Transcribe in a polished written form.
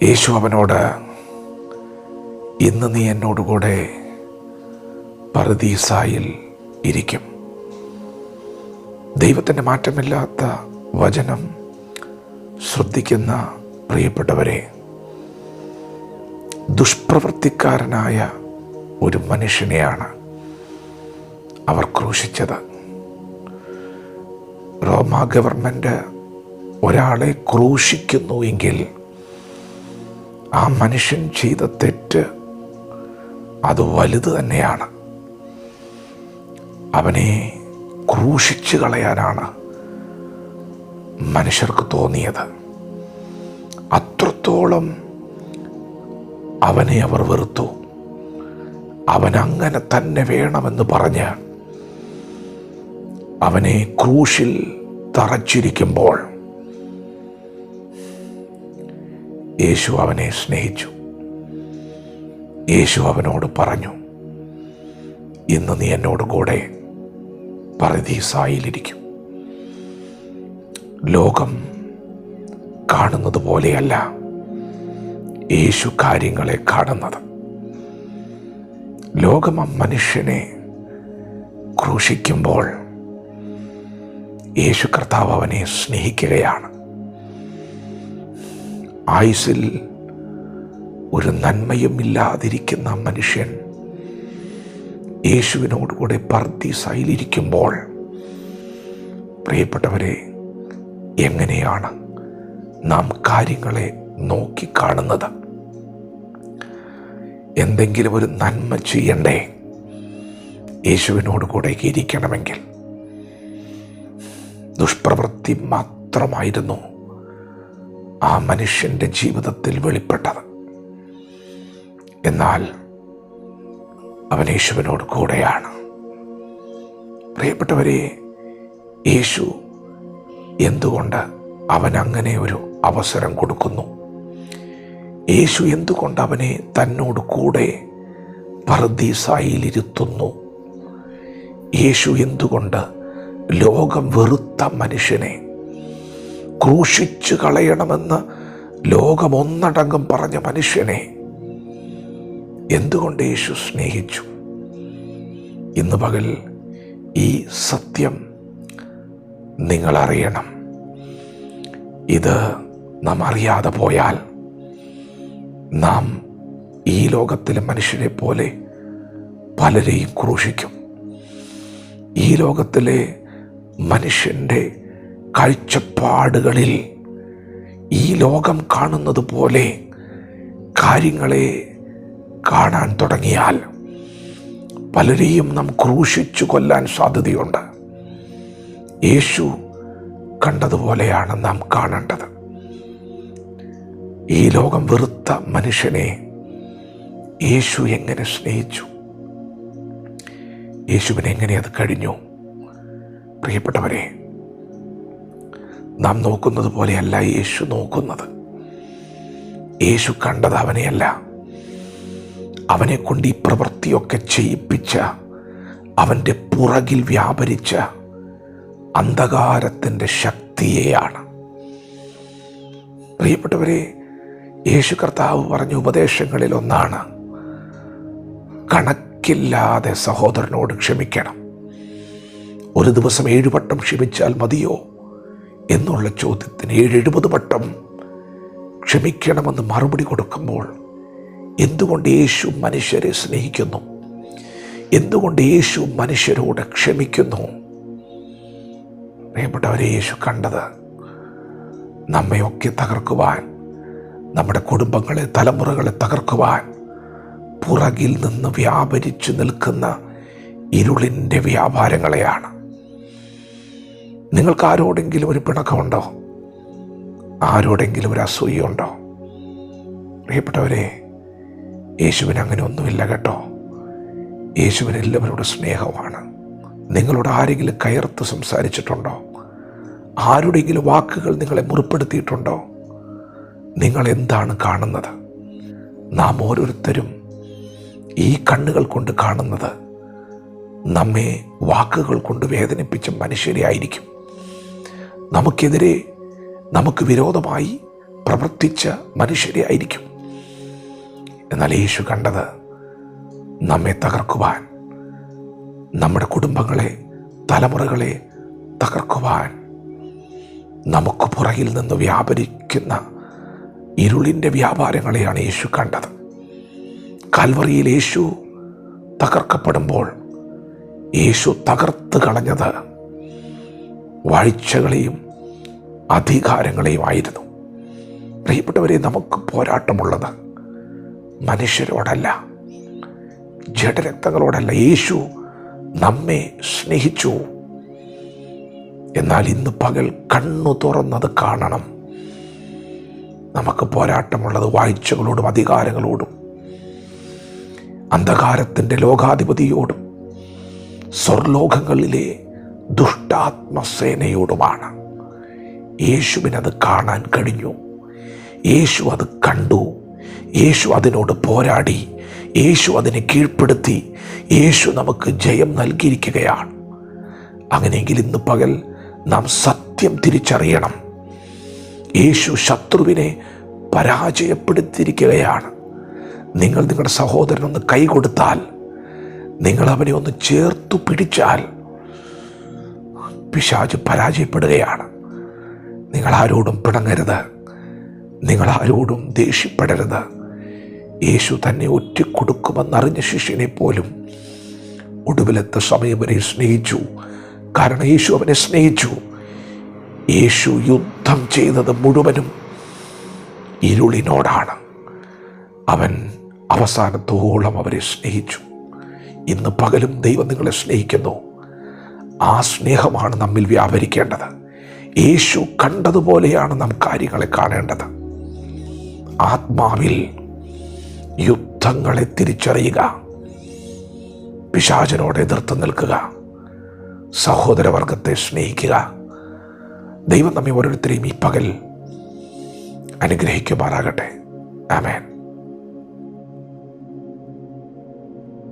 യേശു അവനോട്, ഇന്ന് നീ എന്നോടുകൂടെ പറുദീസായിൽ ഇരിക്കും. ദൈവത്തിൻ്റെ മാറ്റമില്ലാത്ത വചനം ശ്രദ്ധിക്കുന്ന പ്രിയപ്പെട്ടവരെ, ദുഷ്പ്രവൃത്തിക്കാരനായ ഒരു മനുഷ്യനെയാണ് അവർ ക്രൂശിച്ചത്. റോമാ ഗവൺമെൻറ് ഒരാളെ ക്രൂശിക്കുന്നു എങ്കിൽ ആ മനുഷ്യൻ ചെയ്ത തെറ്റ് അത് വലുത് തന്നെയാണ്. അവനെ ക്രൂശിച്ചു കളയാനാണ് മനുഷ്യർക്ക് തോന്നിയത്. അത്രത്തോളം അവനെ അവർ വെറുത്തു. അവനങ്ങനെ തന്നെ വേണമെന്ന് പറഞ്ഞ് അവനെ ക്രൂശിൽ തറച്ചിരിക്കുമ്പോൾ യേശു അവനെ സ്നേഹിച്ചു. യേശു അവനോട് പറഞ്ഞു, ഇന്ന് നീ എന്നോട് കൂടെ പറുദീസായിലിരിക്കും. ലോകം കാണുന്നത് പോലെയല്ല യേശു കാര്യങ്ങളെ കാണുന്നത്. ലോകം ആ മനുഷ്യനെ ക്രൂശിക്കുമ്പോൾ യേശു കർത്താവ് അവനെ സ്നേഹിക്കുകയാണ്. ആയുസ്സിൽ ഒരു നന്മയും ഇല്ലാതിരിക്കുന്ന മനുഷ്യൻ യേശുവിനോടുകൂടെ പറുദീസായിലിരിക്കുമ്പോൾ, പ്രിയപ്പെട്ടവരെ, എങ്ങനെയാണ് നാം കാര്യങ്ങളെ നോക്കിക്കാണുന്നത്? എന്തെങ്കിലും ഒരു നന്മ ചെയ്യണ്ടേ യേശുവിനോടുകൂടെ ഇരിക്കണമെങ്കിൽ? ദുഷ്പ്രവൃത്തി മാത്രമായിരുന്നു ആ മനുഷ്യൻ്റെ ജീവിതത്തിൽ വെളിപ്പെട്ടത്. എന്നാൽ അവൻ യേശുവിനോട് കൂടെയാണ്. പ്രിയപ്പെട്ടവരെ, യേശു എന്തുകൊണ്ട് അവൻ അങ്ങനെ ഒരു അവസരം കൊടുക്കുന്നു? യേശു എന്തുകൊണ്ട് അവനെ തന്നോട് കൂടെ പറുദീസായിലിരുത്തുന്നു? യേശു എന്തുകൊണ്ട് ലോകം വെറുത്ത മനുഷ്യനെ ക്രൂശിച്ചു കളയണമെന്ന് ലോകമൊന്നടങ്കം പറഞ്ഞ മനുഷ്യനെ എന്തുകൊണ്ട് യേശു സ്നേഹിച്ചു? ഇന്ന് പകൽ ഈ സത്യം നിങ്ങൾ അറിയണം. ഇത് നാം അറിയാതെ പോയാൽ നാം ഈ ലോകത്തിലെ മനുഷ്യരെ പോലെ പലരെയും ക്രൂശിക്കും. ഈ ലോകത്തിലെ മനുഷ്യൻ്റെ കാഴ്ചപ്പാടുകളിൽ ഈ ലോകം കാണുന്നത് പോലെ കാര്യങ്ങളെ കാണാൻ തുടങ്ങിയാൽ പലരെയും നാം ക്രൂശിച്ചു കൊല്ലാൻ സാധ്യതയുണ്ട്. യേശു കണ്ടതുപോലെയാണ് നാം കാണേണ്ടത്. ഈ ലോകം വെറുത്ത മനുഷ്യനെ യേശു എങ്ങനെ സ്നേഹിച്ചു? യേശുവിന് എങ്ങനെ അത് കഴിഞ്ഞു? പ്രിയപ്പെട്ടവരെ, നാം നോക്കുന്നത് പോലെയല്ല യേശു നോക്കുന്നത്. യേശു കണ്ടത് അവനെയല്ല, അവനെ കൊണ്ട് ഈ പ്രവൃത്തിയൊക്കെ ചെയ്യിപ്പിച്ച, അവൻ്റെ പുറകിൽ വ്യാപരിച്ച അന്ധകാരത്തിൻ്റെ ശക്തിയെയാണ്. പ്രിയപ്പെട്ടവരെ, യേശു കർത്താവ് പറഞ്ഞ ഉപദേശങ്ങളിൽ ഒന്നാണ്, കണക്കില്ലാതെ സഹോദരനോട് ക്ഷമിക്കണം. ഒരു ദിവസം 7 വട്ടം ക്ഷമിച്ചാൽ മതിയോ എന്നുള്ള ചോദ്യത്തിന് 70 വട്ടം ക്ഷമിക്കണമെന്ന് മറുപടി കൊടുക്കുമ്പോൾ എന്തുകൊണ്ട് യേശു മനുഷ്യരെ സ്നേഹിക്കുന്നു? എന്തുകൊണ്ട് യേശു മനുഷ്യരോട് ക്ഷമിക്കുന്നു? പ്രിയപ്പെട്ടവരെ, യേശു കണ്ടത് നമ്മയൊക്കെ തകർക്കുവാൻ, നമ്മുടെ കുടുംബങ്ങളെ, തലമുറകളെ തകർക്കുവാൻ പുറകിൽ നിന്ന് വ്യാപരിച്ചു നിൽക്കുന്ന ഇരുളിൻ്റെ വ്യാപാരങ്ങളെയാണ്. നിങ്ങൾക്ക് ആരോടെങ്കിലും ഒരു പിണക്കമുണ്ടോ? ആരോടെങ്കിലും ഒരു അസൂയുണ്ടോ? പ്രിയപ്പെട്ടവരെ, യേശുവിന് അങ്ങനെ ഒന്നുമില്ല കേട്ടോ. യേശുവിന് എല്ലാവരോടും സ്നേഹമാണ്. നിങ്ങളോട് ആരെങ്കിലും കയർത്ത് സംസാരിച്ചിട്ടുണ്ടോ? ആരുടെയെങ്കിലും വാക്കുകൾ നിങ്ങളെ മുറിപ്പെടുത്തിയിട്ടുണ്ടോ? നിങ്ങൾ എന്താണ് കാണുന്നത്? നാം ഓരോരുത്തരും ഈ കണ്ണുകൾ കൊണ്ട് കാണുന്നത് നമ്മെ വാക്കുകൾ കൊണ്ട് വേദനിപ്പിച്ച മനുഷ്യരെ ആയിരിക്കും. നമുക്കെതിരെ, നമുക്ക് വിരോധമായി പ്രവർത്തിച്ച മനുഷ്യരെ ആയിരിക്കും. എന്നാൽ യേശു കണ്ടത് നമ്മെ തകർക്കുവാൻ, നമ്മുടെ കുടുംബങ്ങളെ, തലമുറകളെ തകർക്കുവാൻ നമുക്ക് പുറകിൽ നിന്ന് വ്യാപരിക്കുന്ന ഇരുളിൻ്റെ വ്യാപാരങ്ങളെയാണ് യേശു കണ്ടത്. കാൽവറിയിൽ യേശു തകർക്കപ്പെടുമ്പോൾ യേശു തകർത്ത് കളഞ്ഞത് വാഴ്ചകളെയും അധികാരങ്ങളെയും ആയിരുന്നു. പ്രിയപ്പെട്ടവരെ, നമുക്ക് പോരാട്ടമുള്ളത് മനുഷ്യരോടല്ല, ജഡരക്തങ്ങളോടല്ല. യേശു നമ്മെ സ്നേഹിച്ചു. എന്നാൽ ഇന്ന് പകൽ കണ്ണു തുറന്നത് കാണണം. നമുക്ക് പോരാട്ടമുള്ളത് വാഴ്ചകളോടും അധികാരങ്ങളോടും, അന്ധകാരത്തിൻ്റെ ലോകാധിപതിയോടും, സ്വർലോകങ്ങളിലെ ദുഷ്ടാത്മസേനയോടുമാണ്. യേശുവിനത് കാണാൻ കഴിഞ്ഞു. യേശു അത് കണ്ടു. യേശു അതിനോട് പോരാടി. യേശു അതിനെ കീഴ്പ്പെടുത്തി. യേശു നമുക്ക് ജയം നൽകിയിരിക്കുകയാണ്. അങ്ങനെയെങ്കിൽ ഇന്ന് പകൽ നാം സത്യം തിരിച്ചറിയണം. യേശു ശത്രുവിനെ പരാജയപ്പെടുത്തിയിരിക്കുകയാണ്. നിങ്ങൾ നിങ്ങളുടെ സഹോദരനൊന്ന് കൈ കൊടുത്താൽ, നിങ്ങൾ അവനെ ഒന്ന് ചേർത്തു പിടിച്ചാൽ പിശാച് പരാജയപ്പെടുകയാണ്. നിങ്ങൾ ആരോടും പിണങ്ങരുത്, നിങ്ങൾ ആരോടും ദേഷ്യപ്പെടരുത്. യേശു തന്നെ ഒറ്റിക്കൊടുക്കുമെന്നറിഞ്ഞ ശിഷ്യനെ പോലും ഒടുവിലത്തെ സമയം വരെ സ്നേഹിച്ചു. കാരണം യേശു അവനെ സ്നേഹിച്ചു. യേശു യുദ്ധം ചെയ്തത് മുഴുവനും ഇരുളിനോടാണ്. അവൻ അവസാനത്തോളം അവരെ സ്നേഹിച്ചു. ഇന്ന് പകലും ദൈവം നിങ്ങളെ സ്നേഹിക്കുന്നു. ആ സ്നേഹമാണ് നമ്മിൽ വ്യാപരിക്കേണ്ടത്. യേശു കണ്ടതുപോലെയാണ് നാം കാര്യങ്ങളെ കാണേണ്ടത്. ആത്മാവിൽ യുദ്ധങ്ങളെ തിരിച്ചറിയുക, പിശാചിനോട് എതിർത്ത് നിൽക്കുക, സഹോദരവർഗത്തെ സ്നേഹിക്കുക. ദൈവം നമ്മെ ഓരോരുത്തരെയും ഈ പകൽ അനുഗ്രഹിക്കുമാറാകട്ടെ. ആമേൻ.